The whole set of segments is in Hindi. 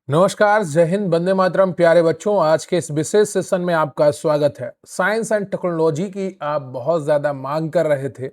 नमस्कार, जय हिंद, वंदे मातरम। प्यारे बच्चों, आज के इस विशेष सेशन में आपका स्वागत है। साइंस एंड टेक्नोलॉजी की आप बहुत ज़्यादा मांग कर रहे थे,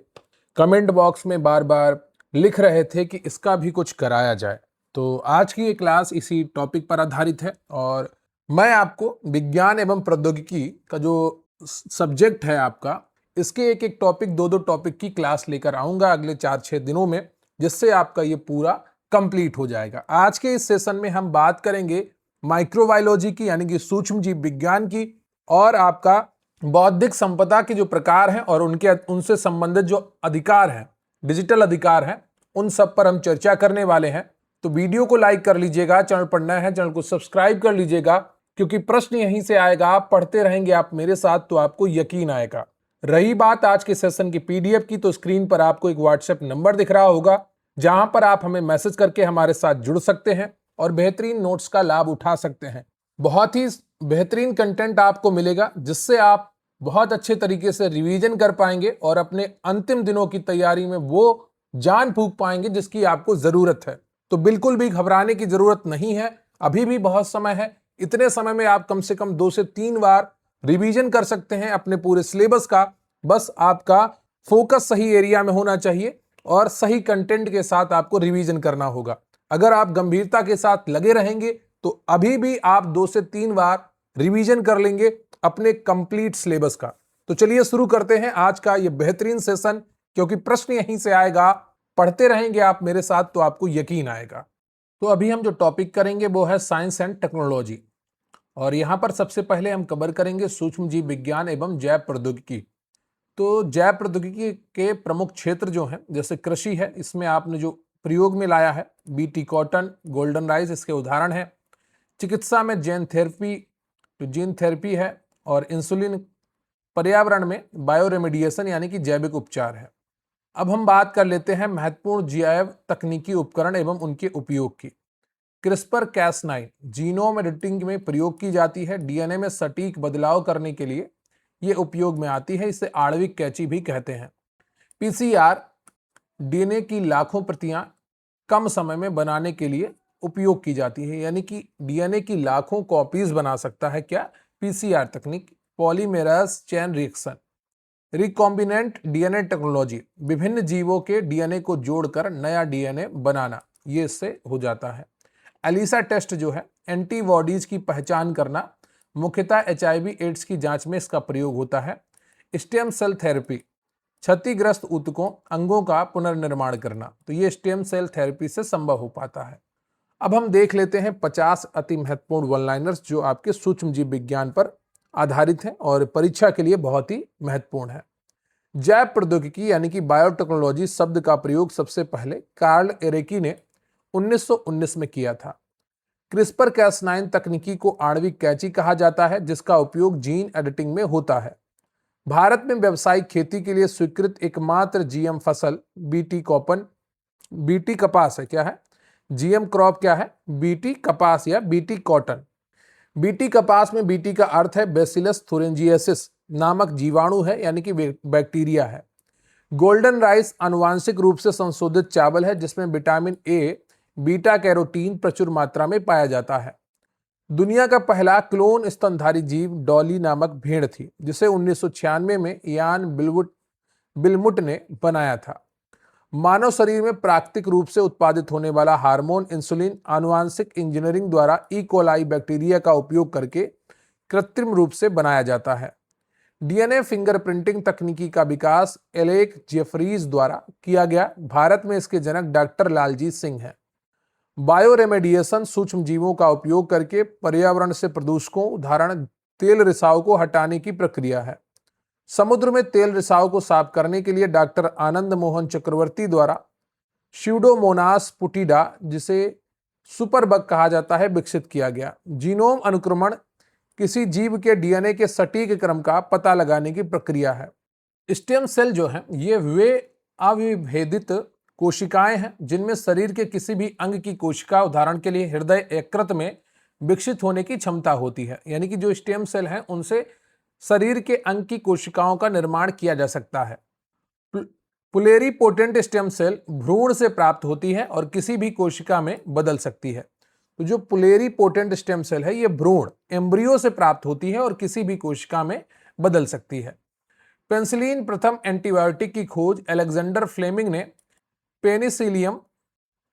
कमेंट बॉक्स में बार बार लिख रहे थे कि इसका भी कुछ कराया जाए। तो आज की ये क्लास इसी टॉपिक पर आधारित है और मैं आपको विज्ञान एवं प्रौद्योगिकी का जो सब्जेक्ट है आपका, इसके एक एक टॉपिक, दो दो टॉपिक की क्लास लेकर आऊँगा अगले 4-6 दिनों में, जिससे आपका ये पूरा कंप्लीट हो जाएगा। आज के इस सेशन में हम बात करेंगे माइक्रोबायोलॉजी की, यानी कि सूक्ष्म जीव विज्ञान की, और आपका बौद्धिक संपदा के जो प्रकार हैं और उनसे संबंधित जो अधिकार हैं, डिजिटल अधिकार हैं, उन सब पर हम चर्चा करने वाले हैं। तो वीडियो को लाइक कर लीजिएगा, चैनल पर नया है चैनल को सब्सक्राइब कर लीजिएगा, क्योंकि प्रश्न यहीं से आएगा। आप पढ़ते रहेंगे आप मेरे साथ तो आपको यकीन आएगा। रही बात आज के सेशन की पीडीएफ की, तो स्क्रीन पर आपको एक व्हाट्सएप नंबर दिख रहा होगा, जहां पर आप हमें मैसेज करके हमारे साथ जुड़ सकते हैं और बेहतरीन नोट्स का लाभ उठा सकते हैं। बहुत ही बेहतरीन कंटेंट आपको मिलेगा, जिससे आप बहुत अच्छे तरीके से रिवीजन कर पाएंगे और अपने अंतिम दिनों की तैयारी में वो जान फूंक पाएंगे जिसकी आपको जरूरत है। तो बिल्कुल भी घबराने की जरूरत नहीं है, अभी भी बहुत समय है। इतने समय में आप कम से कम 2 से 3 बार रिवीजन कर सकते हैं अपने पूरे सिलेबस का। बस आपका फोकस सही एरिया में होना चाहिए और सही कंटेंट के साथ आपको रिवीजन करना होगा। अगर आप गंभीरता के साथ लगे रहेंगे तो अभी भी आप 2 से 3 बार रिवीजन कर लेंगे अपने कंप्लीट सिलेबस का। तो चलिए शुरू करते हैं आज का ये बेहतरीन सेशन, क्योंकि प्रश्न यहीं से आएगा। पढ़ते रहेंगे आप मेरे साथ तो आपको यकीन आएगा। तो अभी हम जो टॉपिक करेंगे वो है साइंस एंड टेक्नोलॉजी, और यहां पर सबसे पहले हम कवर करेंगे सूक्ष्म जीव विज्ञान एवं जैव प्रौद्योगिकी। तो जैव प्रौद्योगिकी के प्रमुख क्षेत्र जो हैं, जैसे कृषि है, इसमें आपने जो प्रयोग में लाया है बीटी कॉटन, गोल्डन राइस इसके उदाहरण है। चिकित्सा में जीन थेरेपी है, और इंसुलिन। पर्यावरण में बायो रेमेडिएशन यानी कि जैविक उपचार है। अब हम बात कर लेते हैं महत्वपूर्ण जैव तकनीकी उपकरण एवं उनके उपयोग की। क्रिस्पर कैस9 जीनोम एडिटिंग में प्रयोग की जाती है। डीएनए में सटीक बदलाव करने के लिए ये उपयोग में आती है, इसे आणविक कैंची भी कहते हैं। पीसीआर डीएनए की लाखों प्रतियां कम समय में बनाने के लिए उपयोग की जाती है, यानी कि डीएनए की लाखों कॉपीज बना सकता है क्या? पीसीआर तकनीक। Polymerase chain reaction, recombinant DNA technology, विभिन्न जीवों के डीएनए को जोड़कर नया डीएनए बनाना, ये इससे हो जाता है। एलिसा टेस्ट जो है, एंटीबॉडीज की पहचान करना, मुख्यतः एचआईवी एड्स की जांच में इसका प्रयोग होता है। स्टेम सेल थेरेपी, क्षतिग्रस्त ऊतकों अंगों का पुनर्निर्माण करना, तो ये स्टेम सेल थेरेपी से संभव हो पाता है। अब हम देख लेते हैं 50 अति महत्वपूर्ण वन लाइनर्स जो आपके सूक्ष्म जीव विज्ञान पर आधारित हैं और परीक्षा के लिए बहुत ही महत्वपूर्ण है। जैव प्रौद्योगिकी यानी कि बायोटेक्नोलॉजी शब्द का प्रयोग सबसे पहले कार्ल एरेकी ने 1919 में किया था। क्रिस्पर कैस9 तकनीकी को आणविक कैंची कहा जाता है, जिसका उपयोग जीन एडिटिंग में होता है। भारत में व्यावसायिक खेती के लिए स्वीकृत एकमात्र जीएम फसल बीटी कपास है। क्या है जीएम क्रॉप? क्या है? बीटी कपास या बीटी कॉटन। बीटी कपास में बीटी का अर्थ है बेसिलस थुरिंजिएसिस नामक जीवाणु है, यानी कि बैक्टीरिया है। गोल्डन राइस आनुवांशिक रूप से संशोधित चावल है, जिसमें विटामिन ए, बीटा कैरोटीन प्रचुर मात्रा में पाया जाता है। दुनिया का पहला क्लोन स्तनधारी जीव डॉली नामक भेड़ थी, जिसे 1996 में यान बिलमुट ने बनाया था। मानव शरीर में प्राकृतिक रूप से उत्पादित होने वाला हार्मोन इंसुलिन आनुवांशिक इंजीनियरिंग द्वारा ई कोलाई बैक्टीरिया का उपयोग करके कृत्रिम रूप से बनाया जाता है। डीएनए फिंगरप्रिंटिंग तकनीकी का विकास एलेक जेफरीज द्वारा किया गया। भारत में इसके जनक डॉक्टर लालजीत सिंह हैं। बायो रेमेडिएशन सूक्ष्म जीवों का उपयोग करके पर्यावरण से प्रदूषकों, उदाहरण तेल रिसाव को हटाने की प्रक्रिया है। समुद्र में तेल रिसाव को साफ करने के लिए डॉक्टर आनंद मोहन चक्रवर्ती द्वारा स्यूडोमोनास पुटिडा, जिसे सुपरबग कहा जाता है, विकसित किया गया। जीनोम अनुक्रमण किसी जीव के डीएनए के सटीक क्रम का पता लगाने की प्रक्रिया है। स्टेम सेल जो है, ये वे अविभेदित कोशिकाएं हैं जिनमें शरीर के किसी भी अंग की कोशिका, उदाहरण के लिए हृदय, यकृत में विकसित होने की क्षमता होती है। यानी कि जो स्टेम सेल हैं उनसे शरीर के अंग की कोशिकाओं का निर्माण किया जा सकता है। प्लुरिपोटेंट स्टेम सेल भ्रूण से प्राप्त होती है और किसी भी कोशिका में बदल सकती है। तो जो प्लेरिपोटेंट स्टेम सेल है ये भ्रूण एम्ब्रियो से प्राप्त होती है और किसी भी कोशिका में बदल सकती है। पेनिसिलिन प्रथम एंटीबायोटिक की खोज अलेक्जेंडर फ्लेमिंग ने पेनिसिलियम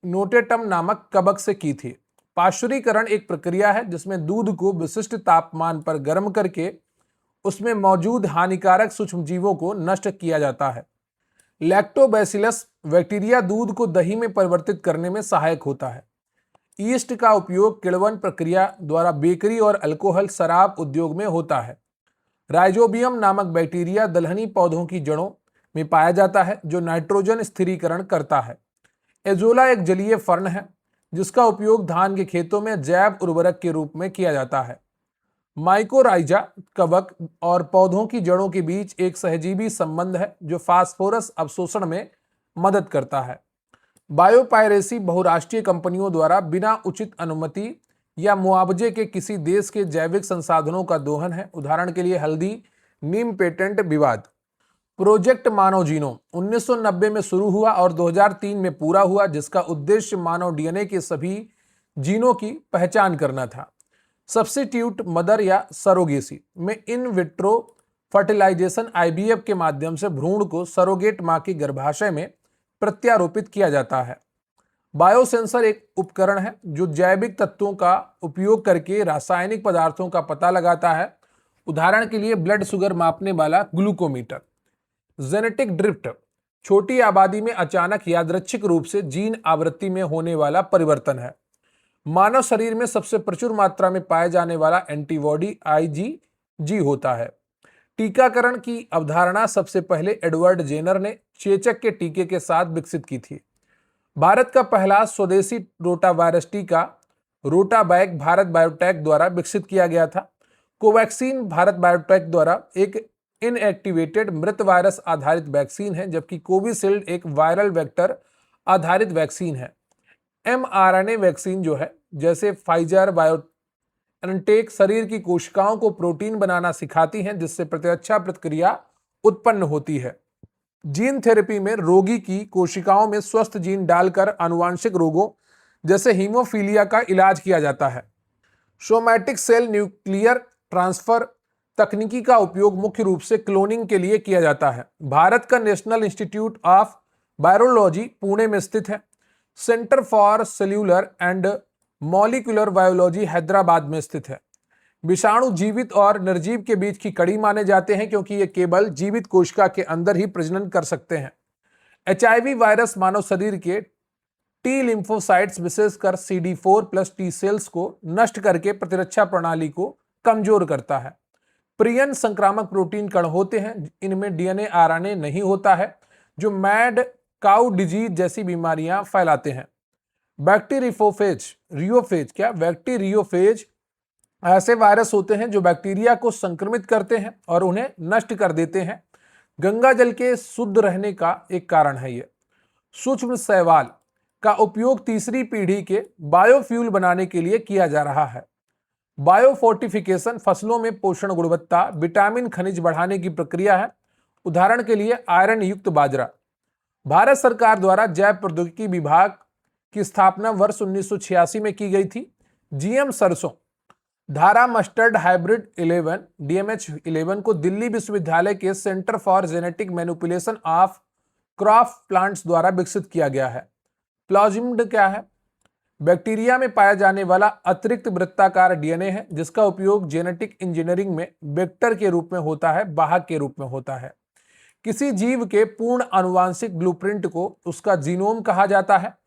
नोटेटम नामक कवक से की थी। पाश्चुरीकरण एक प्रक्रिया है जिसमें दूध को विशिष्ट तापमान पर गर्म करके उसमें मौजूद हानिकारक सूक्ष्म जीवों को नष्ट किया जाता है। लैक्टोबैसिलस बैक्टीरिया दूध को दही में परिवर्तित करने में सहायक होता है। ईस्ट का उपयोग किण्वन प्रक्रिया द्वारा बेकरी और अल्कोहल शराब उद्योग में होता है। राइजोबियम नामक बैक्टीरिया दलहनी पौधों की जड़ों में पाया जाता है जो नाइट्रोजन स्थिरीकरण करता है। एजोला एक जलीय फर्न है जिसका उपयोग धान के खेतों में जैव उर्वरक के रूप में किया जाता है। माइकोराइजा कवक और पौधों की जड़ों के बीच एक सहजीवी संबंध है जो फास्फोरस अवशोषण में मदद करता है। बायोपायरेसी बहुराष्ट्रीय कंपनियों द्वारा बिना उचित अनुमति या मुआवजे के किसी देश के जैविक संसाधनों का दोहन है। उदाहरण के लिए हल्दी नीम पेटेंट विवाद। प्रोजेक्ट मानव जीनोम 1990 में शुरू हुआ और 2003 में पूरा हुआ, जिसका उद्देश्य मानव डीएनए के सभी जीनों की पहचान करना था। सब्स्टिट्यूट मदर या सरोगेसी में इन विट्रो फर्टिलाइजेशन आईवीएफ के माध्यम से भ्रूण को सरोगेट मां के गर्भाशय में प्रत्यारोपित किया जाता है। बायोसेंसर एक उपकरण है जो जैविक तत्वों का उपयोग करके रासायनिक पदार्थों का पता लगाता है। उदाहरण के लिए ब्लड शुगर मापने वाला ग्लूकोमीटर। जेनेटिक ड्रिफ्ट छोटी आबादी में अचानक यादृच्छिक रूप से जीन आवृत्ति में होने वाला परिवर्तन है। मानव शरीर में सबसे प्रचुर मात्रा में पाए जाने वाला एंटीबॉडी आईजीजी होता है। टीकाकरण की अवधारणा सबसे पहले एडवर्ड जेनर ने चेचक के टीके के साथ विकसित की थी। भारत का पहला स्वदेशी रोटावायरस टीका रोटाबैक भारत बायोटेक द्वारा विकसित किया गया था। कोवैक्सीन भारत बायोटेक द्वारा एक इनएक्टिवेटेड मृत वायरस आधारित वैक्सीन है, जबकि कोविशील्ड एक वायरल वेक्टर आधारित वैक्सीन है। एमआरएनए वैक्सीन जो है जैसे फाइजर बायोएनटेक शरीर की कोशिकाओं को प्रोटीन बनाना सिखाती हैं जिससे प्रतिरक्षा प्रतिक्रिया उत्पन्न होती है। जीन थेरेपी में रोगी की कोशिकाओं में स्वस्थ जीन डालकर आनुवांशिक रोगों जैसे हीमोफीलिया का इलाज किया जाता है। सोमैटिक सेल न्यूक्लियर ट्रांसफर तकनीकी का उपयोग मुख्य रूप से क्लोनिंग के लिए किया जाता है। भारत का national institute of virology Pune में स्थित है। Centre for cellular and molecular biology Hyderabad में स्थित है। विषाणु जीवित और निर्जीव के बीच की कड़ी माने जाते हैं क्योंकि ये केवल जीवित कोशिका के अंदर ही प्रजनन कर सकते हैं। एचआईवी वायरस मानव शरीर के टी लिम्फोसाइट्स विशेषकर CD4+ टी सेल्स को नष्ट करके प्रतिरक्षा प्रणाली को कमजोर करता है। प्रियन संक्रामक प्रोटीन कण होते हैं, इनमें डीएनए आरएनए नहीं होता है जो मैड काउ डिजीज जैसी बीमारियां फैलाते हैं। बैक्टीरियोफेज ऐसे वायरस होते हैं जो बैक्टीरिया को संक्रमित करते हैं और उन्हें नष्ट कर देते हैं। गंगा जल के शुद्ध रहने का एक कारण है ये। सूक्ष्म शैवाल का उपयोग तीसरी पीढ़ी के बायोफ्यूल बनाने के लिए किया जा रहा है। बायोफोर्टिफिकेशन फसलों में पोषण गुणवत्ता विटामिन खनिज बढ़ाने की प्रक्रिया है। उदाहरण के लिए आयरन युक्त बाजरा। भारत सरकार द्वारा जैव प्रौद्योगिकी विभाग की स्थापना वर्ष 1986 में की गई थी। जीएम सरसों धारा मस्टर्ड हाइब्रिड 11 DMH11 को दिल्ली विश्वविद्यालय के centre for genetic manipulation of crop plants द्वारा विकसित किया गया है। प्लाज्मिड क्या है? बैक्टीरिया में पाया जाने वाला अतिरिक्त वृत्ताकार डीएनए है जिसका उपयोग जेनेटिक इंजीनियरिंग में वेक्टर के रूप में होता है, वाहक के रूप में होता है। किसी जीव के पूर्ण आनुवांशिक ब्लूप्रिंट को उसका जीनोम कहा जाता है।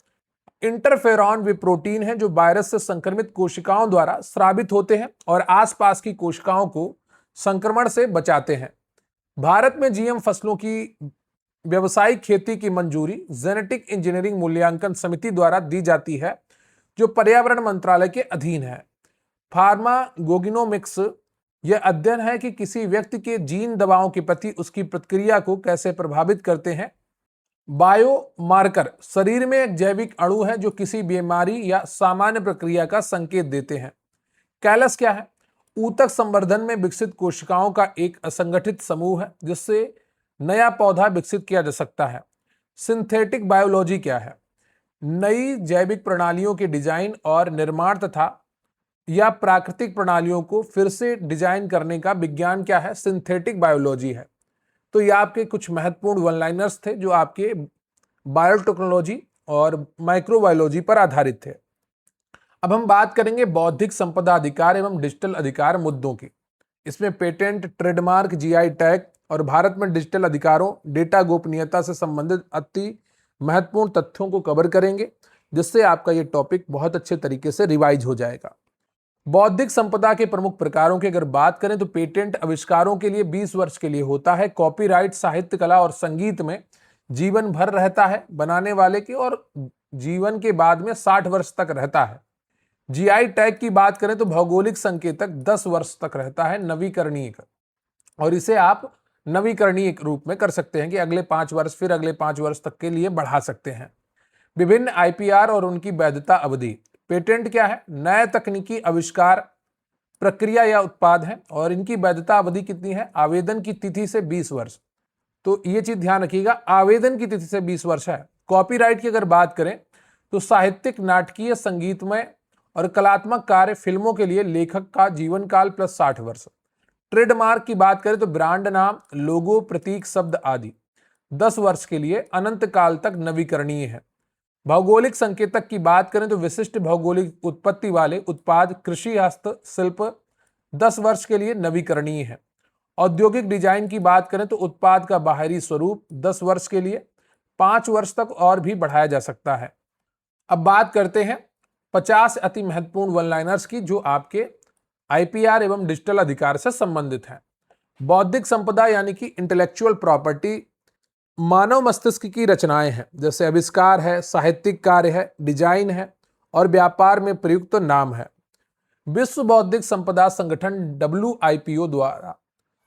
इंटरफेरॉन वे प्रोटीन है जो वायरस से संक्रमित कोशिकाओं द्वारा स्रावित होते हैं और आसपास की कोशिकाओं को संक्रमण से बचाते हैं। भारत में जीएम फसलों की व्यावसायिक खेती की मंजूरी जेनेटिक इंजीनियरिंग मूल्यांकन समिति द्वारा दी जाती है जो पर्यावरण मंत्रालय के अधीन है। फार्माकोगेनोमिक्स यह अध्ययन है कि किसी व्यक्ति के जीन दवाओं के प्रति उसकी प्रतिक्रिया को कैसे प्रभावित करते हैं। बायोमार्कर शरीर में एक जैविक अणु है जो किसी बीमारी या सामान्य प्रक्रिया का संकेत देते हैं। कैलस क्या है? ऊतक संवर्धन में विकसित कोशिकाओं का एक असंगठित समूह है जिससे नया पौधा विकसित किया जा सकता है। सिंथेटिक बायोलॉजी क्या है? नई जैविक प्रणालियों के डिजाइन और निर्माण तथा या प्राकृतिक प्रणालियों को फिर से डिजाइन करने का विज्ञान क्या है? सिंथेटिक बायोलॉजी है। तो ये आपके कुछ महत्वपूर्ण वन लाइनर्स थे जो आपके बायोटेक्नोलॉजी और माइक्रोबायोलॉजी पर आधारित थे। अब हम बात करेंगे बौद्धिक संपदा अधिकार एवं डिजिटल अधिकार मुद्दों की। इसमें पेटेंट, ट्रेडमार्क, जीआई टैग और भारत में डिजिटल अधिकारों, डेटा गोपनीयता से संबंधित अति महत्वपूर्ण तथ्यों को कवर करेंगे, जिससे आपका ये टॉपिक बहुत अच्छे तरीके से रिवाइज हो जाएगा। बौद्धिक संपदा के प्रमुख प्रकारों की अगर बात करें तो पेटेंट आविष्कारों के लिए 20 वर्ष के लिए होता है। कॉपीराइट साहित्य, कला और संगीत में जीवन भर रहता है बनाने वाले के, और जीवन के बाद में 60 वर्ष तक रहता है। जीआई टैग की बात करें तो भौगोलिक संकेतक 10 वर्ष तक रहता है नवीकरणीय, और इसे आप नवीकरणीय रूप में कर सकते हैं कि अगले 5 वर्ष, फिर अगले 5 वर्ष तक के लिए बढ़ा सकते हैं। विभिन्न आईपीआर और उनकी वैधता अवधि। पेटेंट क्या है? नए तकनीकी आविष्कार, प्रक्रिया या उत्पाद है, और इनकी वैधता अवधि कितनी है? आवेदन की तिथि से 20 वर्ष। तो ये चीज ध्यान रखिएगा, आवेदन की तिथि से 20 वर्ष है। कॉपीराइट की अगर बात करें तो साहित्यिक, नाटकीय, संगीतमय और कलात्मक कार्य, फिल्मों के लिए लेखक का जीवन काल प्लस 60 वर्ष। ट्रेडमार्क की बात करें तो ब्रांड नाम, लोगो, प्रतीक, शब्द आदि 10 वर्ष के लिए अनंत काल तक नवीकरणीय है। भौगोलिक संकेतक की बात करें तो विशिष्ट भौगोलिक उत्पत्ति वाले उत्पाद, कृषि, हस्तशिल्प 10 वर्ष के लिए नवीकरणीय है। औद्योगिक डिजाइन की बात करें तो उत्पाद का बाहरी स्वरूप 10 वर्ष के लिए, 5 वर्ष तक और भी बढ़ाया जा सकता है। अब बात करते हैं 50 अति महत्वपूर्ण वन लाइनर्स की जो आपके आईपीआर एवं डिजिटल अधिकार से संबंधित हैं। बौद्धिक संपदा यानी कि इंटेलेक्चुअल प्रॉपर्टी मानव मस्तिष्क की रचनाएं हैं, जैसे आविष्कार है, साहित्यिक कार्य है, डिजाइन है और व्यापार में प्रयुक्त नाम है। विश्व बौद्धिक संपदा संगठन WIPO द्वारा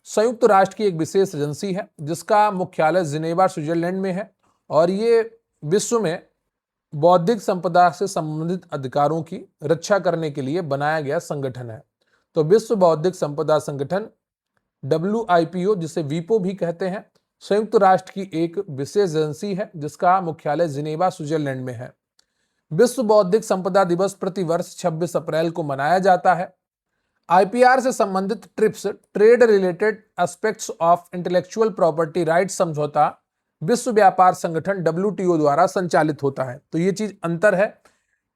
संयुक्त राष्ट्र की एक विशेष एजेंसी है जिसका मुख्यालय जिनेवा, स्विट्जरलैंड में है, और ये विश्व में बौद्धिक संपदा से संबंधित अधिकारों की रक्षा करने के लिए बनाया गया संगठन है। तो विश्व बौद्धिक संपदा संगठन WIPO, जिसे वीपो भी कहते हैं, संयुक्त राष्ट्र की एक विशेष एजेंसी है जिसका मुख्यालय जिनेवा, स्विट्जरलैंड में है। विश्व बौद्धिक संपदा दिवस प्रतिवर्ष 26 अप्रैल को मनाया जाता है। आईपीआर से संबंधित trips, trade related aspects of intellectual property rights समझौता विश्व व्यापार संगठन WTO द्वारा संचालित होता है। तो ये चीज अंतर है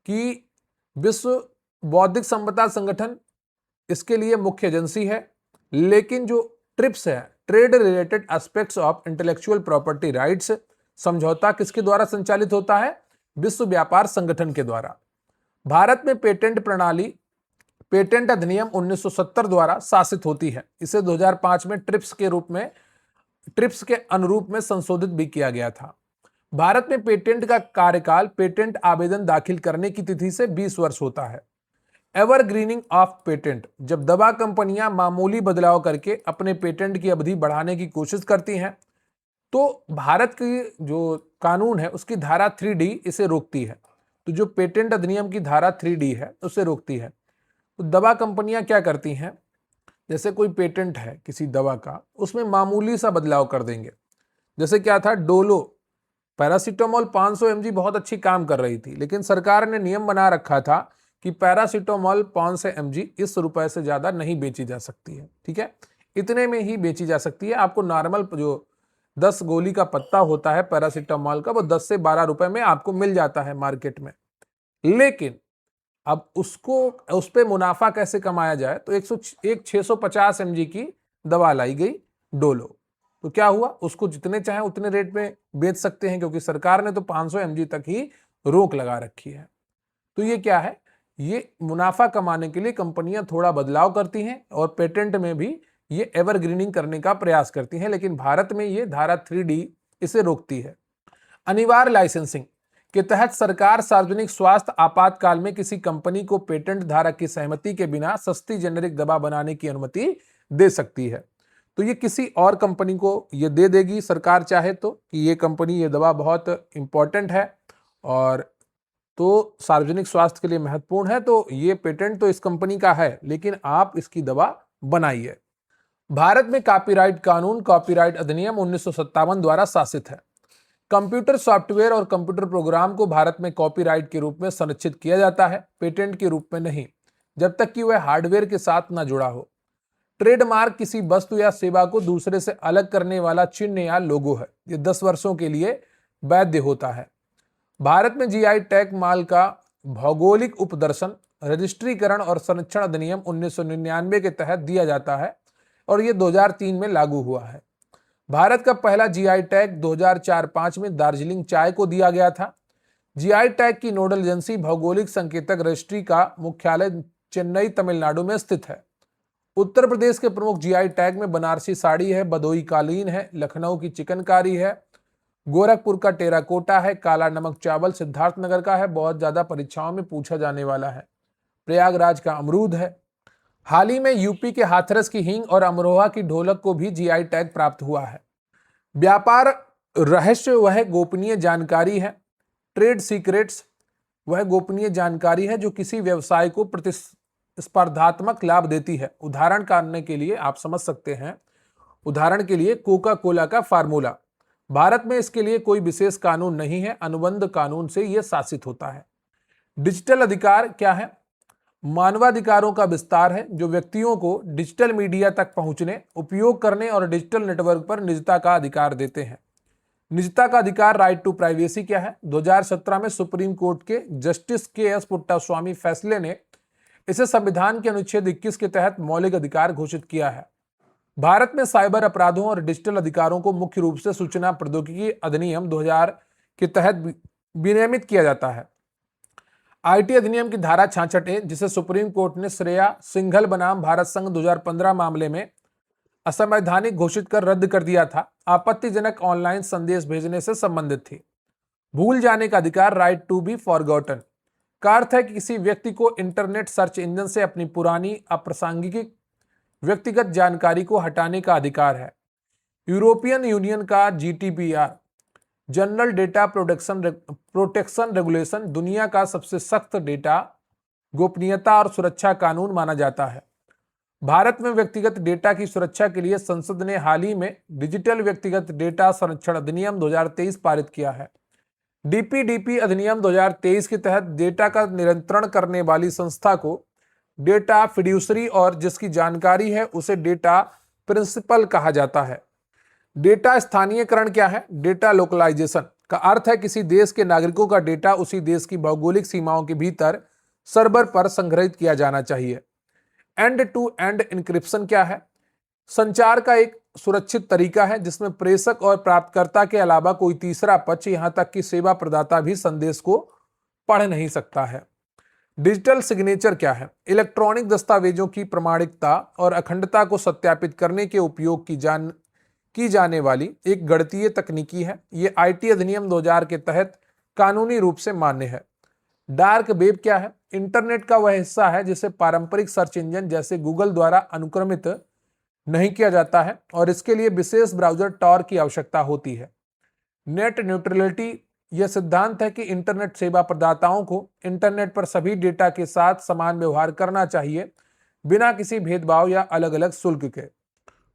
कि विश्व बौद्धिक संपदा संगठन इसके लिए मुख्य एजेंसी है, लेकिन जो ट्रिप्स है, trade related aspects of intellectual property rights समझौता, किसके द्वारा संचालित होता है? विश्व व्यापार संगठन के द्वारा। भारत में पेटेंट प्रणाली पेटेंट अधिनियम 1970 द्वारा शासित होती है। इसे 2005 में ट्रिप्स के अनुरूप में संशोधित भी किया गया था। भारत में पेटेंट का कार्यकाल पेटेंट आवेदन दाखिल करने की तिथि से 20 वर्ष होता है। एवरग्रीनिंग ऑफ पेटेंट, जब दवा कंपनियां मामूली बदलाव करके अपने पेटेंट की अवधि बढ़ाने की कोशिश करती हैं तो भारत की जो कानून है उसकी धारा 3D इसे रोकती है। तो जो पेटेंट अधिनियम की धारा 3D है उसे रोकती है। तो दवा कंपनियां क्या करती हैं, जैसे कोई पेटेंट है किसी दवा का, उसमें मामूली सा बदलाव कर देंगे। जैसे क्या था, डोलो पैरासीटामोल 500 mg बहुत अच्छी काम कर रही थी, लेकिन सरकार ने नियम बना रखा था कि पैरासीटामोल 500 mg इस रुपए से ज्यादा नहीं बेची जा सकती है। ठीक है, इतने में ही बेची जा सकती है। आपको नॉर्मल जो 10 गोली का पत्ता होता है पैरासीटामोल का, वो 10 से 12 रुपए में आपको मिल जाता है मार्केट में। लेकिन अब उस पे मुनाफा कैसे कमाया जाए, तो 650 mg की दवा लाई गई डोलो। तो क्या हुआ, उसको जितने चाहे उतने रेट में बेच सकते हैं, क्योंकि सरकार ने तो 500 mg तक ही रोक लगा रखी है। तो ये क्या है, ये मुनाफा कमाने के लिए कंपनियां थोड़ा बदलाव करती हैं और पेटेंट में भी ये एवरग्रीनिंग करने का प्रयास करती हैं, लेकिन भारत में ये धारा 3D इसे रोकती है। अनिवार्य लाइसेंसिंग के तहत सरकार सार्वजनिक स्वास्थ्य आपातकाल में किसी कंपनी को पेटेंट धारक की सहमति के बिना सस्ती जेनेरिक दवा बनाने की अनुमति दे सकती है। तो ये किसी और कंपनी को ये दे देगी सरकार चाहे तो, कि ये कंपनी ये दवा बहुत इंपॉर्टेंट है और तो सार्वजनिक स्वास्थ्य के लिए महत्वपूर्ण है, तो ये पेटेंट तो इस कंपनी का है, लेकिन आप इसकी दवा बनाइए। भारत में कॉपीराइट कानून, कॉपीराइट अधिनियम 1957 द्वारा शासित है। कंप्यूटर सॉफ्टवेयर और कंप्यूटर प्रोग्राम को भारत में कॉपीराइट के रूप में संरक्षित किया जाता है, पेटेंट के रूप में नहीं, जब तक कि वह हार्डवेयर के साथ न जुड़ा हो। ट्रेडमार्क किसी वस्तु या सेवा को दूसरे से अलग करने वाला चिन्ह या लोगो है। ये 10 वर्षों के लिए वैध होता है। भारत में जीआई टैग माल का भौगोलिक उपदर्शन, रजिस्ट्रीकरण और संरक्षण अधिनियम 1999 के तहत दिया जाता है और ये 2003 में लागू हुआ है। भारत का पहला जीआई टैग 2004-05 में दार्जिलिंग चाय को दिया गया था। जीआई टैग की नोडल एजेंसी भौगोलिक संकेतक रजिस्ट्री का मुख्यालय चेन्नई, तमिलनाडु में स्थित है। उत्तर प्रदेश के प्रमुख जीआई टैग में बनारसी साड़ी है, बदोई कालीन है, लखनऊ की चिकनकारी है, गोरखपुर का टेराकोटा है, काला नमक चावल सिद्धार्थनगर का है, बहुत ज्यादा परीक्षाओं में पूछा जाने वाला है, प्रयागराज का अमरूद है। हाल ही में यूपी के हाथरस की हींग और अमरोहा की ढोलक को भी जीआई टैग प्राप्त हुआ है। व्यापार रहस्य वह गोपनीय जानकारी है। ट्रेड सीक्रेट्स वह गोपनीय जानकारी है जो किसी व्यवसाय को प्रतिस्पर्धात्मक लाभ देती है। उदाहरण करने के लिए आप समझ सकते हैं, उदाहरण के लिए कोका कोला का फार्मूला। भारत में इसके लिए कोई विशेष कानून नहीं है, अनुबंध कानून से यह शासित होता है। डिजिटल अधिकार क्या है? मानवाधिकारों का विस्तार है जो व्यक्तियों को डिजिटल मीडिया तक पहुंचने, उपयोग करने और डिजिटल नेटवर्क पर निजता का अधिकार देते हैं। निजता का अधिकार, राइट टू प्राइवेसी क्या है? 2017 में सुप्रीम कोर्ट के जस्टिस के.एस. पुट्टास्वामी फैसले ने इसे संविधान के अनुच्छेद 21 के तहत मौलिक अधिकार घोषित किया है। भारत में साइबर अपराधों और डिजिटल अधिकारों को मुख्य रूप से सूचना प्रौद्योगिकी अधिनियम 2000 के तहत विनियमित किया जाता है। आईटी अधिनियम की धारा 66A, जिसे सुप्रीम कोर्ट ने श्रेया सिंघल बनाम भारत संघ 2015 मामले में असंवैधानिक घोषित कर रद्द कर दिया था, आपत्तिजनक ऑनलाइन संदेश भेजने से संबंधित थी। भूल जाने का अधिकार, राइट टू बी फॉरगॉटन, का अर्थ है कि किसी व्यक्ति को इंटरनेट सर्च इंजन से अपनी पुरानी अप्रासंगिक व्यक्तिगत जानकारी को हटाने का अधिकार है। यूरोपियन यूनियन का GDPR, general data protection regulation, दुनिया का सबसे सख्त डेटा गोपनीयता और सुरक्षा कानून माना जाता है। भारत में व्यक्तिगत डेटा की सुरक्षा के लिए संसद ने हाल ही में डिजिटल व्यक्तिगत डेटा संरक्षण अधिनियम 2023 पारित किया है। डीपीडीपी अधिनियम 2023 के तहत डेटा का नियंत्रण करने वाली संस्था को डेटा फिड्यूसरी और जिसकी जानकारी है उसे डेटा प्रिंसिपल कहा जाता है। डेटा स्थानीयकरण क्या है? डेटा लोकलाइजेशन का अर्थ है किसी देश के नागरिकों का डेटा उसी देश की भौगोलिक सीमाओं के भीतर सर्वर पर संग्रहित किया जाना चाहिए। एंड टू एंड इंक्रिप्शन क्या है? संचार का एक सुरक्षित तरीका है जिसमें प्रेषक और प्राप्तकर्ता के अलावा कोई तीसरा पक्ष, यहां तक कि सेवा प्रदाता भी संदेश को पढ़ नहीं सकता है। डिजिटल सिग्नेचर क्या है? इलेक्ट्रॉनिक दस्तावेजों की प्रामाणिकता और अखंडता को सत्यापित करने के उपयोग की जाने वाली एक गणितीय तकनीकी है। ये आईटी अधिनियम 2000 के तहत कानूनी रूप से मान्य है। डार्क वेब क्या है? इंटरनेट का वह हिस्सा है जिसे पारंपरिक सर्च इंजन जैसे गूगल द्वारा अनुक्रमित नहीं किया जाता है और इसके लिए विशेष ब्राउजर टॉर की आवश्यकता होती है। नेट न्यूट्रलिटी, यह सिद्धांत है कि इंटरनेट सेवा प्रदाताओं को इंटरनेट पर सभी डेटा के साथ समान व्यवहार करना चाहिए, बिना किसी भेदभाव या अलग अलग शुल्क के।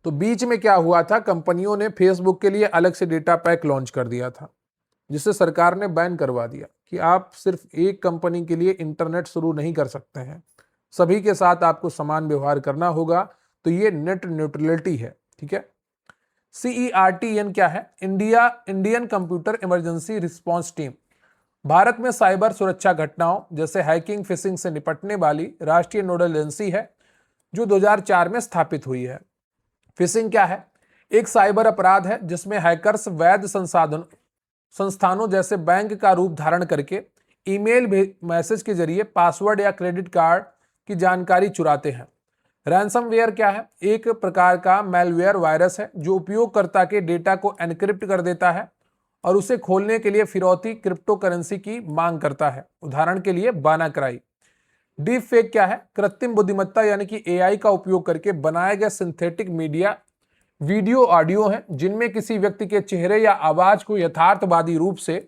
तो बीच में क्या हुआ था, कंपनियों ने फेसबुक के लिए अलग से डेटा पैक लॉन्च कर दिया था, जिसे सरकार ने बैन करवा दिया कि आप सिर्फ एक कंपनी के लिए इंटरनेट शुरू नहीं कर सकते हैं, सभी के साथ आपको समान व्यवहार करना होगा। तो ये नेट न्यूट्रलिटी है, ठीक है। CERTN क्या है? Indian computer emergency response team, Bharat में साइबर सुरक्षा घटनाओं जैसे हैकिंग, फिशिंग से निपटने वाली राष्ट्रीय नोडल एजेंसी है जो 2004 में स्थापित हुई है। फिशिंग क्या है? एक साइबर अपराध है जिसमें हैकर्स वैध संस्थानों जैसे बैंक का रूप धारण करके ईमेल मैसेज के जरिए पासवर्ड या क्रेडिट कार्ड की जानकारी चुराते हैं। रैंसमवेयर क्या है? एक प्रकार का मैलवेयर वायरस है जो उपयोगकर्ता के डेटा को एनक्रिप्ट कर देता है और उसे खोलने के लिए फिरौती क्रिप्टो करेंसी की मांग करता है, उदाहरण के लिए वानाक्राई। डीप फेक क्या है? कृत्रिम बुद्धिमत्ता यानी कि AI का उपयोग करके बनाए गए सिंथेटिक मीडिया, वीडियो, ऑडियो हैं जिनमें किसी व्यक्ति के चेहरे या आवाज को यथार्थवादी रूप से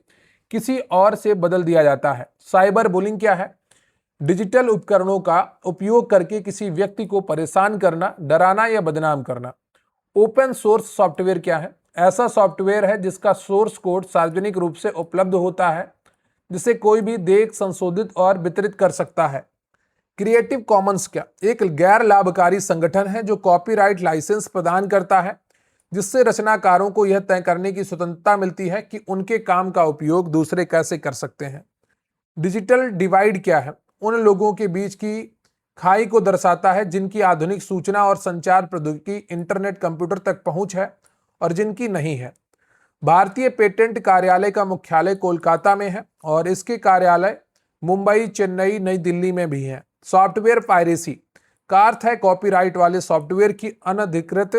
किसी और से बदल दिया जाता है। साइबर बुलिंग क्या है? डिजिटल उपकरणों का उपयोग करके किसी व्यक्ति को परेशान करना, डराना या बदनाम करना। ओपन सोर्स सॉफ्टवेयर क्या है? ऐसा सॉफ्टवेयर है जिसका सोर्स कोड सार्वजनिक रूप से उपलब्ध होता है, जिसे कोई भी देख, संशोधित और वितरित कर सकता है। क्रिएटिव कॉमन्स क्या? एक गैर लाभकारी संगठन है जो कॉपीराइट लाइसेंस प्रदान करता है, जिससे रचनाकारों को यह तय करने की स्वतंत्रता मिलती है कि उनके काम का उपयोग दूसरे कैसे कर सकते हैं। डिजिटल डिवाइड क्या है? उन लोगों के बीच की खाई को दर्शाता है जिनकी आधुनिक सूचना और संचार प्रौद्योगिकी इंटरनेट कंप्यूटर तक पहुंच है और जिनकी नहीं है। भारतीय पेटेंट कार्यालय का मुख्यालय कोलकाता में है और इसके कार्यालय मुंबई, चेन्नई, नई दिल्ली में भी है। सॉफ्टवेयर पायरेसी का अर्थ है कॉपीराइट वाले सॉफ्टवेयर की अनधिकृत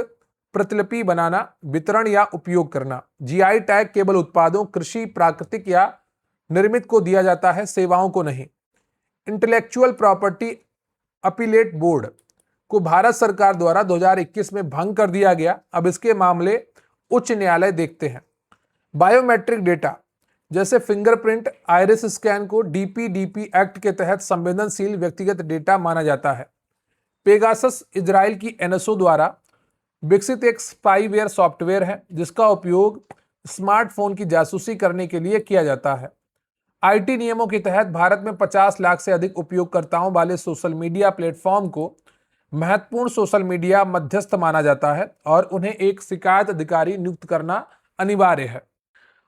प्रतिलिपि बनाना, वितरण या उपयोग करना। जीआई टैग केवल उत्पादों, कृषि, प्राकृतिक या निर्मित को दिया जाता है, सेवाओं को नहीं। इंटेलेक्चुअल प्रॉपर्टी अपीलेट बोर्ड को भारत सरकार द्वारा 2021 में भंग कर दिया गया। अब इसके मामले उच्च न्यायालय देखते हैं। बायोमेट्रिक डेटा जैसे फिंगरप्रिंट, आइरिस स्कैन को डीपीडीपी एक्ट के तहत संवेदनशील व्यक्तिगत डेटा माना जाता है। पेगासस इजराइल की एनएसओ द्वारा विकसित एक स्पाईवेयर सॉफ्टवेयर है जिसका उपयोग स्मार्टफोन की जासूसी करने के लिए किया जाता है। आईटी नियमों के तहत भारत में 50 लाख से अधिक उपयोगकर्ताओं वाले सोशल मीडिया प्लेटफॉर्म को महत्वपूर्ण सोशल मीडिया मध्यस्थ माना जाता है और उन्हें एक शिकायत अधिकारी नियुक्त करना अनिवार्य है।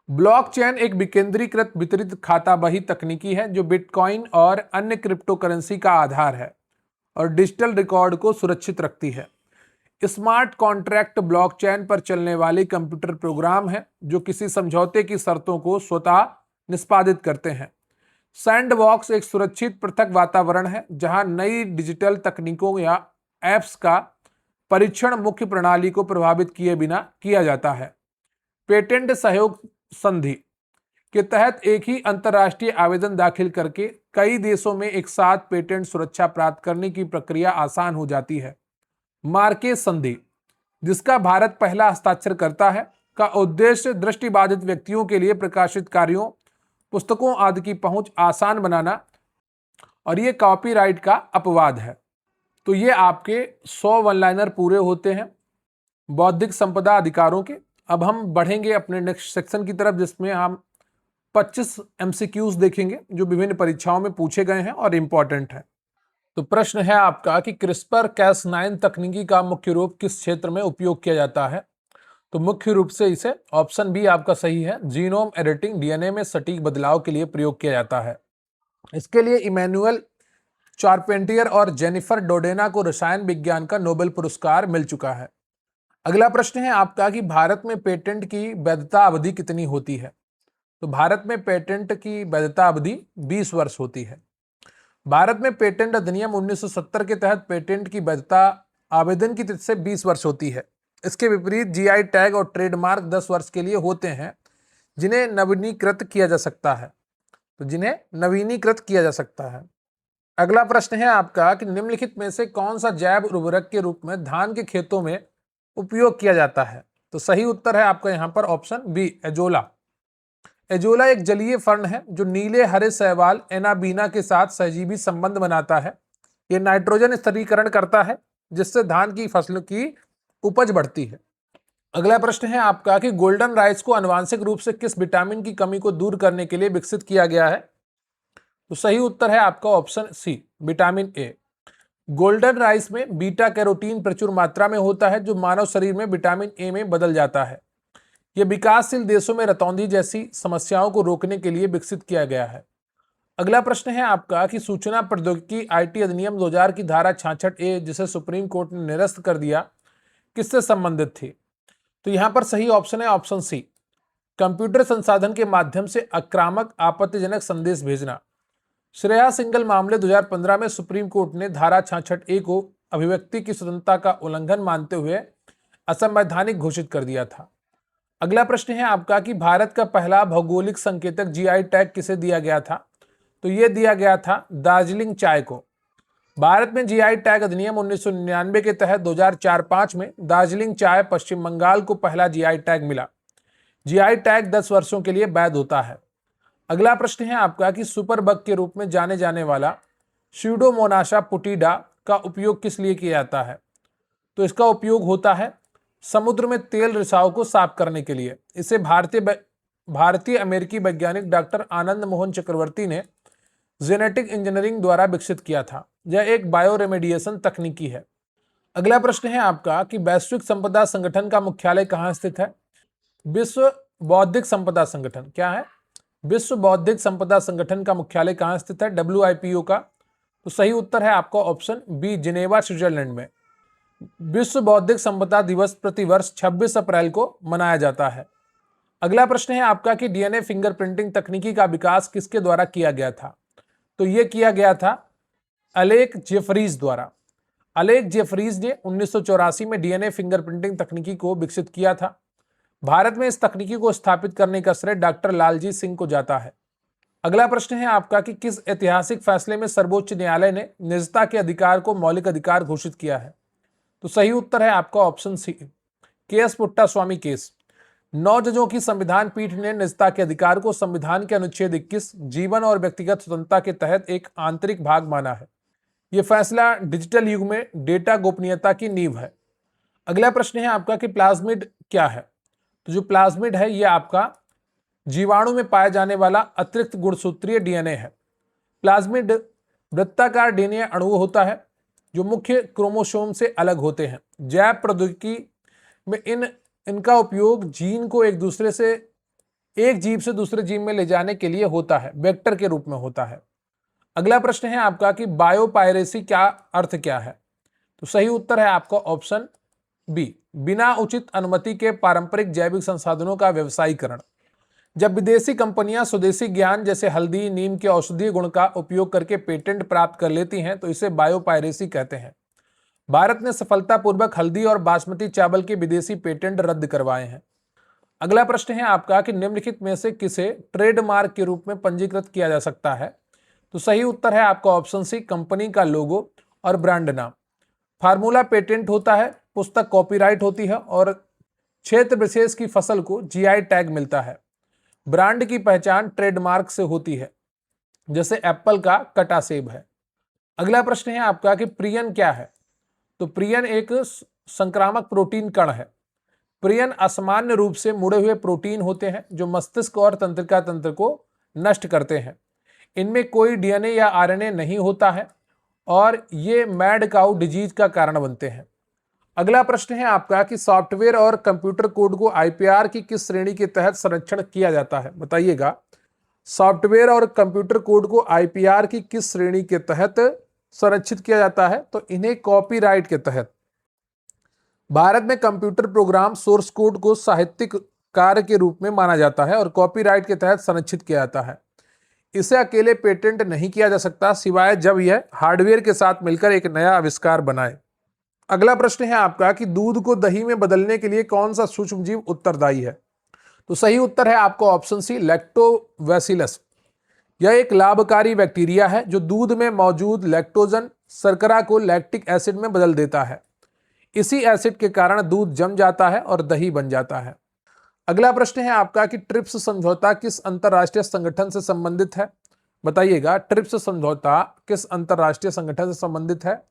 ब्लॉकचेन एक विकेंद्रीकृत वितरित खाता बही तकनीकी है जो बिटकॉइन और अन्य क्रिप्टो करेंसी का आधार है और डिजिटल रिकॉर्ड को सुरक्षित रखती है। स्मार्ट कॉन्ट्रैक्ट ब्लॉकचेन पर चलने वाले कंप्यूटर प्रोग्राम है जो किसी समझौते की शर्तों को स्वतः निष्पादित करते हैं। सैंडबॉक्स एक सुरक्षित पृथक वातावरण है जहां नई डिजिटल तकनीकों या ऐप्स का परीक्षण मुख्य प्रणाली को प्रभावित किए बिना किया जाता है। पेटेंट सहयोग संधि के तहत एक ही अंतर्राष्ट्रीय आवेदन दाखिल करके कई देशों में एक साथ पेटेंट सुरक्षा प्राप्त करने की प्रक्रिया आसान हो जाती है। मार्केज संधि, जिसका भारत पहला हस्ताक्षर करता है, का उद्देश्य दृष्टिबाधित व्यक्तियों के लिए प्रकाशित कार्यों, पुस्तकों आदि की पहुंच आसान बनाना और ये कॉपीराइट का अपवाद है। तो ये आपके 100 वन लाइनर पूरे होते हैं बौद्धिक संपदा अधिकारों के। अब हम बढ़ेंगे अपने नेक्स्ट सेक्शन की तरफ जिसमें हम 25 एमसीक्यूज देखेंगे जो विभिन्न परीक्षाओं में पूछे गए हैं और इंपॉर्टेंट है। तो प्रश्न है आपका कि क्रिस्पर कैस9 तकनीकी का मुख्य रूप किस क्षेत्र में उपयोग किया जाता है? तो मुख्य रूप से इसे ऑप्शन बी आपका सही है, जीनोम एडिटिंग, डीएनए में सटीक बदलाव के लिए प्रयोग किया जाता है। इसके लिए इमैनुअल चार्पेंटियर और जेनिफर डोडेना को रसायन विज्ञान का नोबेल पुरस्कार मिल चुका है। अगला प्रश्न है आपका कि भारत में पेटेंट की वैधता अवधि कितनी होती है? तो भारत में पेटेंट की वैधता अवधि 20 वर्ष होती है। भारत में पेटेंट अधिनियम 1970 के तहत पेटेंट की वैधता आवेदन की तिथि से 20 वर्ष होती है। इसके विपरीत जीआई टैग और ट्रेडमार्क 10 वर्ष के लिए होते हैं जिन्हें नवीनीकृत किया जा सकता है। अगला प्रश्न है आपका कि निम्नलिखित में से कौन सा जैव उर्वरक के रूप में धान के खेतों में उपयोग किया जाता है? तो सही उत्तर है आपका यहाँ पर ऑप्शन बी, एजोला। एजोला एक जलीय फर्न है जो नीले हरे शैवाल एनाबीना के साथ सहजीवी संबंध बनाता है। यह नाइट्रोजन स्थिरीकरण करता है जिससे धान की फसल की उपज बढ़ती है। अगला प्रश्न है आपका कि गोल्डन राइस को आनुवांशिक रूप से किस विटामिन की कमी को दूर करने के लिए विकसित किया गया है? तो सही उत्तर है आपका option C, vitamin A. Golden rice में बीटा कैरोटीन प्रचुर मात्रा में होता है जो मानव शरीर में विटामिन ए में बदल जाता है। यह विकासशील देशों में रतौंधी जैसी समस्याओं को रोकने के लिए विकसित किया गया है। अगला प्रश्न है आपका कि सूचना प्रौद्योगिकी आईटी अधिनियम 2000 की धारा 66A जिसे सुप्रीम कोर्ट ने निरस्त कर दिया किससे संबंधित थी? तो यहां पर सही ऑप्शन है ऑप्शन सी, कंप्यूटर संसाधन के माध्यम से आक्रामक आपत्तिजनक संदेश भेजना। श्रेया सिंगल मामले 2015 में सुप्रीम कोर्ट ने धारा 66A को अभिव्यक्ति की स्वतंत्रता का उल्लंघन मानते हुए असंवैधानिक घोषित कर दिया था। अगला प्रश्न है आपका कि भारत का पहला भौगोलिक संकेतक जीआई टैग किसे दिया गया था? तो यह दिया गया था दार्जिलिंग चाय को। भारत में जीआई टैग अधिनियम 1999 के तहत 2004-05 में दार्जिलिंग चाय पश्चिम बंगाल को पहला जीआई टैग मिला। जीआई टैग 10 वर्षों के लिए वैध होता है। अगला प्रश्न है आपका कि सुपर बग के रूप में जाने जाने वाला स्यूडोमोनास पुटिडा का उपयोग किस लिए किया जाता है? तो इसका उपयोग होता है समुद्र में तेल रिसाव को साफ करने के लिए। इसे भारतीय अमेरिकी वैज्ञानिक डॉक्टर आनंद मोहन चक्रवर्ती ने जेनेटिक इंजीनियरिंग द्वारा विकसित किया था। यह एक बायो रेमेडिएशन तकनीकी है। अगला प्रश्न है आपका कि वैश्विक संपदा संगठन का मुख्यालय कहाँ स्थित है? विश्व बौद्धिक संपदा संगठन क्या है? विश्व बौद्धिक संपदा संगठन का मुख्यालय कहाँ स्थित है? WIPO का। तो सही उत्तर है आपका ऑप्शन बी, जिनेवा स्विट्जरलैंड में। विश्व बौद्धिक संपदा दिवस प्रतिवर्ष 26 अप्रैल को मनाया जाता है। अगला प्रश्न है आपका कि DNA फिंगरप्रिंटिंग तकनीकी का विकास किसके द्वारा किया गया था? तो यह किया गया था अलेक जेफरीज द्वारा। अलेक जेफरीज ने 1984 में DNA फिंगरप्रिंटिंग तकनीकी को विकसित किया था। भारत में इस तकनीकी को स्थापित करने का श्रेय डॉक्टर लालजी सिंह को जाता है। अगला प्रश्न है आपका कि किस ऐतिहासिक फैसले में सर्वोच्च न्यायालय ने निजता के अधिकार को मौलिक अधिकार घोषित किया है? तो सही उत्तर है आपका option C, KS Puttaswamy case. 9 जजों की संविधान पीठ ने निजता के अधिकार को संविधान के अनुच्छेद 21 जीवन और व्यक्तिगत स्वतंत्रता के तहत एक आंतरिक भाग माना है। यह फैसला डिजिटल युग में डेटा गोपनीयता की नींव है। अगला प्रश्न है आपका कि प्लाज्मिड क्या है? तो जो प्लाज्मिड है यह आपका जीवाणु में पाया जाने वाला अतिरिक्त गुणसूत्रीय DNA है। प्लाज्मिड वृत्ताकार DNA अणु होता है जो मुख्य क्रोमोसोम से अलग होते हैं। जैव प्रौद्योगिकी में इनका उपयोग जीन को एक जीव से दूसरे जीव में ले जाने के लिए होता है, वेक्टर के रूप में होता है। अगला प्रश्न है आपका कि बायोपायरेसी का अर्थ क्या है? तो सही उत्तर है आपका ऑप्शन बी, बिना उचित अनुमति के पारंपरिक जैविक संसाधनों का व्यवसायीकरण। जब विदेशी कंपनियां स्वदेशी ज्ञान जैसे हल्दी, नीम के औषधीय गुण का उपयोग करके पेटेंट प्राप्त कर लेती हैं तो इसे बायोपायरेसी कहते हैं। भारत ने सफलतापूर्वक हल्दी और बासमती चावल के विदेशी पेटेंट रद्द करवाए हैं। अगला प्रश्न है आपका कि निम्नलिखित में से किसे ट्रेडमार्क के रूप में पंजीकृत किया जा सकता है? तो सही उत्तर है आपका ऑप्शन सी, कंपनी का लोगो और ब्रांड नाम। फार्मूला पेटेंट होता है, पुस्तक कॉपीराइट होती है और क्षेत्र विशेष की फसल को GI टैग मिलता है। ब्रांड की पहचान ट्रेडमार्क से होती है, जैसे एप्पल का कटा सेब है। अगला प्रश्न है आपका कि प्रियन क्या है? तो प्रियन एक संक्रामक प्रोटीन कण है। प्रियन असामान्य रूप से मुड़े हुए प्रोटीन होते हैं जो मस्तिष्क और तंत्रिका तंत्र को नष्ट करते हैं। इनमें कोई DNA या RNA नहीं होता है और ये मैड काउ डिजीज का कारण बनते हैं। अगला प्रश्न है आपका कि सॉफ्टवेयर और कंप्यूटर कोड को IPR की किस श्रेणी के तहत संरक्षण किया जाता है? बताइएगा, सॉफ्टवेयर और कंप्यूटर कोड को IPR की किस श्रेणी के तहत संरक्षित किया जाता है? तो इन्हें कॉपीराइट के तहत। भारत में कंप्यूटर प्रोग्राम सोर्स कोड को साहित्यिक कार्य के रूप में माना जाता है और कॉपीराइट के तहत संरक्षित किया जाता है। इसे अकेले पेटेंट नहीं किया जा सकता सिवाय जब यह हार्डवेयर के साथ मिलकर एक नया आविष्कार बनाए। अगला प्रश्न है आपका कि दूध को दही में बदलने के लिए कौन सा सूक्ष्मजीव उत्तरदायी है? तो सही उत्तर है आपका ऑप्शन सी, लैक्टोबैसिलस। यह एक लाभकारी बैक्टीरिया है जो दूध में मौजूद लैक्टोजन शर्करा को लैक्टिक एसिड में बदल देता है। इसी एसिड के कारण दूध जम जाता है और दही बन जाता है। अगला प्रश्न है आपका कि ट्रिप्स समझौता किस अंतरराष्ट्रीय संगठन से संबंधित है? बताइएगा, ट्रिप्स समझौता किस अंतरराष्ट्रीय संगठन से संबंधित है?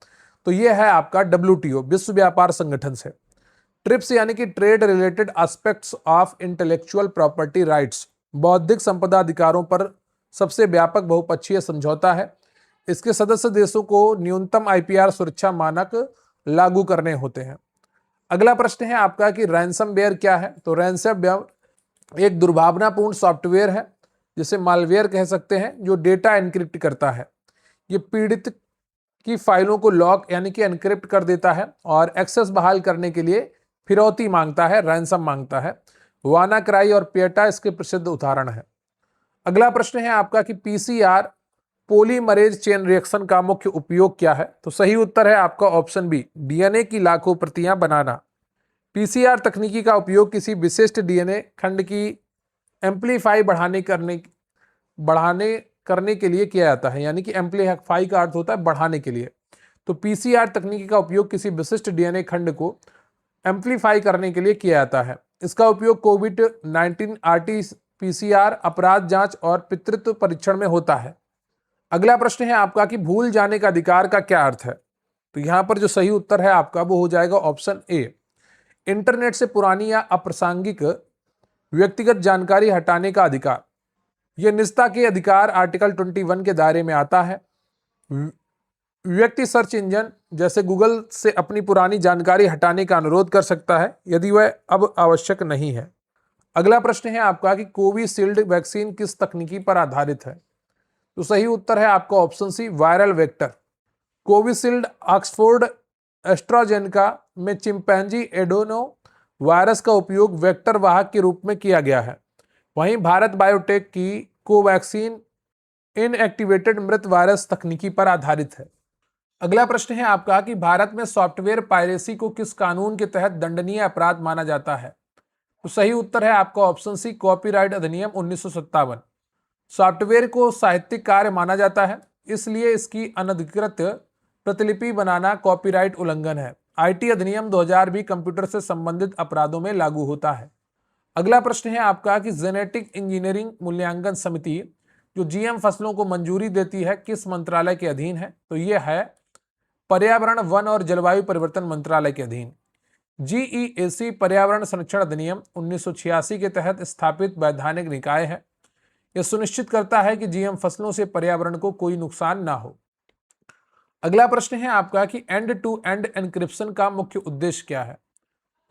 तो यह है आपका WTO, विश्व व्यापार संगठन से। ट्रिप्स यानी कि trade related aspects of intellectual property rights, बौद्धिक संपदा अधिकारों पर सबसे व्यापक बहुपक्षीय समझौता है। इसके सदस्य देशों को न्यूनतम IPR सुरक्षा मानक लागू करने होते हैं। अगला प्रश्न है आपका कि रैंसमवेयर क्या है? तो रैंसमवेयर एक दुर्भावनापूर्ण सॉफ्टवेयर है, जिसे मालवेयर कह सकते हैं, जो डेटा एनक्रिप्ट करता है। ये पीड़ित की फाइलों को लॉक यानी कि एनक्रिप्ट कर देता है और एक्सेस बहाल करने के लिए फिरौती मांगता है, रैंसम मांगता है। वानाक्राई और पेटा इसके प्रसिद्ध उदाहरण है। अगला प्रश्न है आपका कि PCR पॉलीमरेज चेन रिएक्शन का मुख्य उपयोग क्या है? तो सही उत्तर है आपका ऑप्शन बी, DNA की लाखों प्रतियां बनाना। PCR तकनीकी का उपयोग किसी विशिष्ट DNA खंड की एम्पलीफाई बढ़ाने करने के लिए किया जाता है, यानी कि एम्पलीफाई का अर्थ होता है बढ़ाने के लिए। तो PCR तकनीकी का उपयोग किसी विशिष्ट DNA खंड को एम्पलीफाई करने के लिए किया जाता है। इसका उपयोग COVID-19 RT-PCR अपराध जांच और पितृत्व परीक्षण में होता है। अगला प्रश्न है आपका कि भूल जाने का अधिकार का क्या अर्थ है? तो यहां पर जो सही उत्तर है आपका वो हो जाएगा ऑप्शन ए, इंटरनेट से पुरानी या अप्रासंगिक व्यक्तिगत जानकारी हटाने का अधिकार। यह निजता के अधिकार आर्टिकल 21 के दायरे में आता है। व्यक्ति सर्च इंजन जैसे गूगल से अपनी पुरानी जानकारी हटाने का अनुरोध कर सकता है यदि वह अब आवश्यक नहीं है। अगला प्रश्न है आपका कि कोविशील्ड वैक्सीन किस तकनीकी पर आधारित है? तो सही उत्तर है आपका option C, viral vector. Covishield Oxford AstraZeneca में चिंपैंजी एडेनो वायरस का उपयोग वेक्टर वाहक के रूप में किया गया है। वहीं भारत बायोटेक की कोवैक्सीन इनएक्टिवेटेड मृत वायरस तकनीकी पर आधारित है। अगला प्रश्न है आपका कि भारत में सॉफ्टवेयर पायरेसी को किस कानून के तहत दंडनीय अपराध माना जाता है? तो सही उत्तर है आपका ऑप्शन सी, कॉपीराइट अधिनियम 1957। सॉफ्टवेयर को साहित्यिक कार्य माना जाता है, इसलिए इसकी अनधिकृत प्रतिलिपि बनाना कॉपीराइट उल्लंघन है। आईटी अधिनियम 2000 भी कंप्यूटर से संबंधित अपराधों में लागू होता है। अगला प्रश्न है आपका कि जेनेटिक इंजीनियरिंग मूल्यांकन समिति जो जीएम फसलों को मंजूरी देती है किस मंत्रालय के अधीन है? तो यह है पर्यावरण, वन और जलवायु परिवर्तन मंत्रालय के अधीन। जीईएसी पर्यावरण संरक्षण अधिनियम 1986 के तहत स्थापित वैधानिक निकाय है। यह सुनिश्चित करता है कि जीएम फसलों से पर्यावरण को कोई नुकसान ना हो। अगला प्रश्न है आपका कि एंड टू एंड एन्क्रिप्शन का मुख्य उद्देश्य क्या है?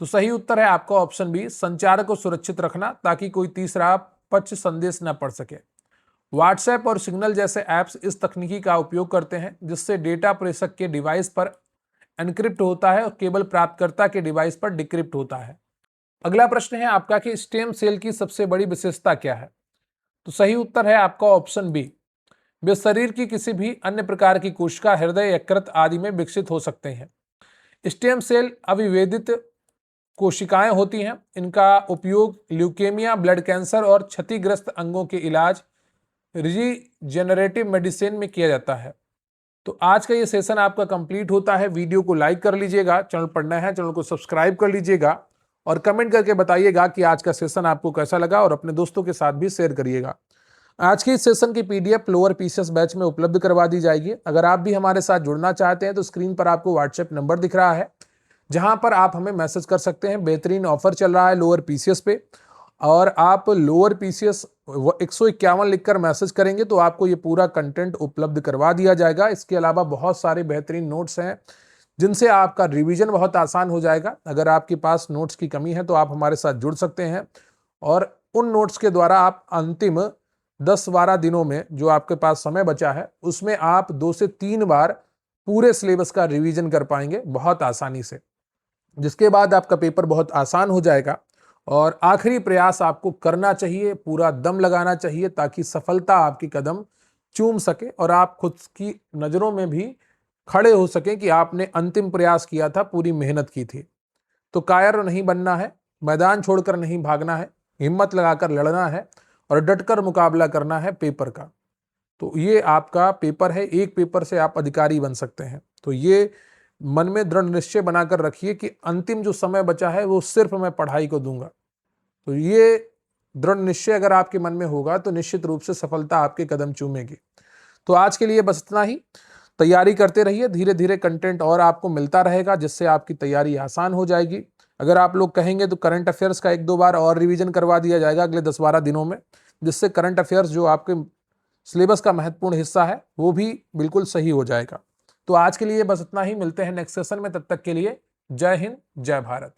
तो सही उत्तर है आपका ऑप्शन बी, संचार को सुरक्षित रखना ताकि कोई तीसरा पक्ष संदेश न पढ़ सके। व्हाट्सएप और सिग्नल जैसे ऐप्स इस तकनीकी का उपयोग करते हैं जिससे डेटा प्रेषक के डिवाइस पर एनक्रिप्ट होता है और केवल प्राप्तकर्ता के डिवाइस पर डिक्रिप्ट होता है। अगला प्रश्न है आपका कि स्टेम सेल की सबसे बड़ी विशेषता क्या है? तो सही उत्तर है आपका ऑप्शन बी, वे शरीर की किसी भी अन्य प्रकार की कोशिका, हृदय, यकृत आदि में विकसित हो सकते हैं। स्टेम सेल अविभेदित कोशिकाएं होती हैं। इनका उपयोग ल्यूकेमिया, ब्लड कैंसर और क्षतिग्रस्त अंगों के इलाज, रीजेनरेटिव मेडिसिन में किया जाता है। तो आज का ये सेशन आपका कंप्लीट होता है। वीडियो को लाइक कर लीजिएगा, चैनल पर नया है चैनल को सब्सक्राइब कर लीजिएगा और कमेंट करके बताइएगा कि आज का सेशन आपको कैसा लगा और अपने दोस्तों के साथ भी शेयर करिएगा। आज के इस सेशन की पीडीएफ लोअर पीसीएस बैच में उपलब्ध करवा दी जाएगी। अगर आप भी हमारे साथ जुड़ना चाहते हैं तो स्क्रीन पर आपको व्हाट्सएप नंबर दिख रहा है जहां पर आप हमें मैसेज कर सकते हैं। बेहतरीन ऑफर चल रहा है लोअर पीसीएस पे और आप लोअर पीसीएस 151 लिखकर मैसेज करेंगे तो आपको ये पूरा कंटेंट उपलब्ध करवा दिया जाएगा। इसके अलावा बहुत सारे बेहतरीन नोट्स हैं जिनसे आपका रिवीजन बहुत आसान हो जाएगा। अगर आपके पास नोट्स की कमी है तो आप हमारे साथ जुड़ सकते हैं और उन नोट्स के द्वारा आप अंतिम 10-12 दिनों में जो आपके पास समय बचा है उसमें आप 2 से 3 बार पूरे सिलेबस का रिवीजन कर पाएंगे बहुत आसानी से, जिसके बाद आपका पेपर बहुत आसान हो जाएगा। और आखिरी प्रयास आपको करना चाहिए, पूरा दम लगाना चाहिए ताकि सफलता आपकी कदम चूम सके और आप खुद की नज़रों में भी खड़े हो सकें कि आपने अंतिम प्रयास किया था, पूरी मेहनत की थी। तो कायर नहीं बनना है, मैदान छोड़कर नहीं भागना है, हिम्मत लगाकर लड़ना है और डटकर मुकाबला करना है पेपर का। तो ये आपका पेपर है, एक पेपर से आप अधिकारी बन सकते हैं। तो ये मन में दृढ़ निश्चय बनाकर रखिए कि अंतिम जो समय बचा है वो सिर्फ मैं पढ़ाई को दूंगा। तो ये दृढ़ निश्चय अगर आपके मन में होगा तो निश्चित रूप से सफलता आपके कदम चूमेगी। तो आज के लिए बस इतना ही। तैयारी करते रहिए, धीरे धीरे कंटेंट और आपको मिलता रहेगा जिससे आपकी तैयारी आसान हो जाएगी। अगर आप लोग कहेंगे तो करंट अफेयर्स का 1-2 बार और रिवीजन करवा दिया जाएगा अगले 10-12 दिनों में, जिससे करंट अफेयर्स जो आपके सिलेबस का महत्वपूर्ण हिस्सा है वो भी बिल्कुल सही हो जाएगा। तो आज के लिए बस इतना ही। मिलते हैं नेक्स्ट सेशन में, तब तक के लिए जय हिंद, जय भारत।